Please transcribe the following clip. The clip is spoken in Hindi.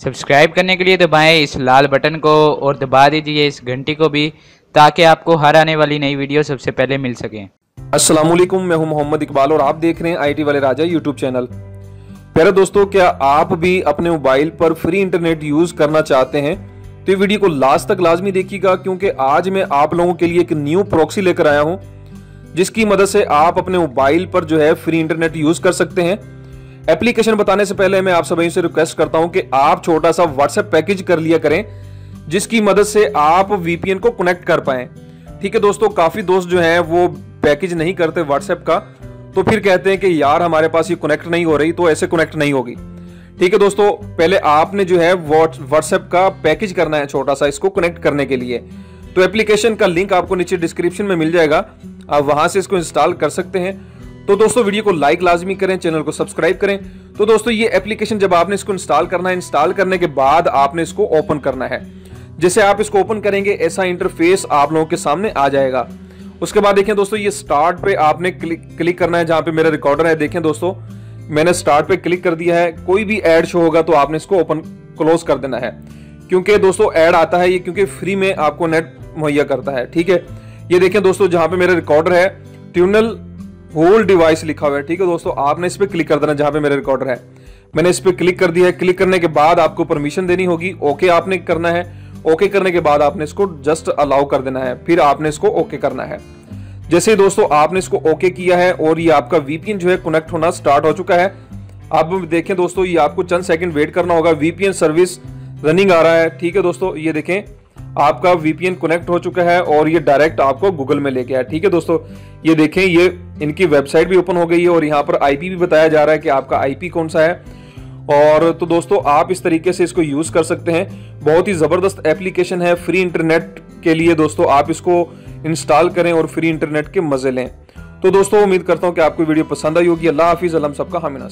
सब्सक्राइब करने के लिए दबाएं इस लाल बटन को और दबा दीजिए इस घंटी को भी, ताकि आपको हर आने वाली नई वीडियो सबसे पहले मिल सके। अस्सलाम वालेकुम, मैं हूं मोहम्मद इकबाल और आप देख रहे हैं आईटी वाले राजा यूट्यूब चैनल। प्यारे दोस्तों, क्या आप भी अपने मोबाइल पर फ्री इंटरनेट यूज करना चाहते हैं? तो ये वीडियो को लास्ट तक लाजमी देखिएगा, क्योंकि आज मैं आप लोगों के लिए एक न्यू प्रॉक्सी लेकर आया हूं, जिसकी मदद से आप अपने मोबाइल पर जो है फ्री इंटरनेट यूज कर सकते हैं। एप्लीकेशन बताने से पहले मैं आप सभी से रिक्वेस्ट करता हूं कि आप छोटा सा व्हाट्सएप पैकेज कर लिया करें, जिसकी मदद से आप वीपीएन को कनेक्ट कर पाएं। ठीक है दोस्तों, काफी दोस्त जो हैं वो पैकेज नहीं करते व्हाट्सएप का, तो फिर कहते हैं कि यार हमारे पास ये कनेक्ट नहीं हो रही, तो ऐसे कनेक्ट नहीं होगी। ठीक है दोस्तों, पहले आपने जो है व्हाट्सएप का पैकेज करना है छोटा सा, इसको कनेक्ट करने के लिए। तो एप्लीकेशन का लिंक आपको नीचे डिस्क्रिप्शन में मिल जाएगा, आप वहां से इसको इंस्टॉल कर सकते हैं। तो दोस्तों वीडियो को लाइक लाजमी करें, चैनल को सब्सक्राइब करें। तो दोस्तों ये एप्लीकेशन जब आपने इसको इंस्टॉल करना है, इंस्टॉल करने के बाद आपने इसको ओपन करना है। जैसे आप इसको ओपन करेंगे ऐसा इंटरफेस आप लोगों के सामने आ जाएगा। उसके बाद देखें दोस्तों, ये स्टार्ट पे आपने क्लिक करना है, जहां पे मेरा रिकॉर्डर है। देखें दोस्तों, मैंने स्टार्ट पे क्लिक कर दिया है। कोई भी ऐड शो होगा तो आपने इसको ओपन क्लोज कर देना है, क्योंकि दोस्तों ऐड आता है ये, क्योंकि फ्री में आपको नेट मुहैया करता है। ठीक है, ये देखें दोस्तों, जहां पे मेरा रिकॉर्डर है ट्यूनल होल डिवाइस लिखा हुआ है। ठीक है दोस्तों, आपने इस पे क्लिक कर देना जहां पे मेरा रिकॉर्डर है। मैंने इस पे क्लिक कर दिया है। क्लिक करने के बाद आपको परमिशन देनी होगी, ओके आपने करना है। ओके करने के बाद आपने इसको जस्ट अलाउ कर देना है, फिर आपने इसको ओके करना है। जैसे दोस्तों आपने इसको ओके किया है और ये आपका वीपीएन जो है कनेक्ट होना स्टार्ट हो चुका है। अब देखें दोस्तों, ये आपको चंद सेकंड वेट करना होगा, वीपीएन सर्विस रनिंग आ रहा है। ठीक है दोस्तों, ये देखें आपका वीपीएन कनेक्ट हो चुका है और ये डायरेक्ट आपको गूगल में लेके आया। ठीक है दोस्तों, ये देखें, ये इनकी वेबसाइट भी ओपन हो गई है और यहाँ पर आईपी भी बताया जा रहा है कि आपका आईपी कौन सा है। और तो दोस्तों आप इस तरीके से इसको यूज कर सकते हैं। बहुत ही जबरदस्त एप्लीकेशन है फ्री इंटरनेट के लिए। दोस्तों आप इसको इंस्टॉल करें और फ्री इंटरनेट के मजे लें। तो दोस्तों उम्मीद करता हूं कि आपको वीडियो पसंद आई होगी। अल्लाह हाफिज, अलम सबका हामी नासिर।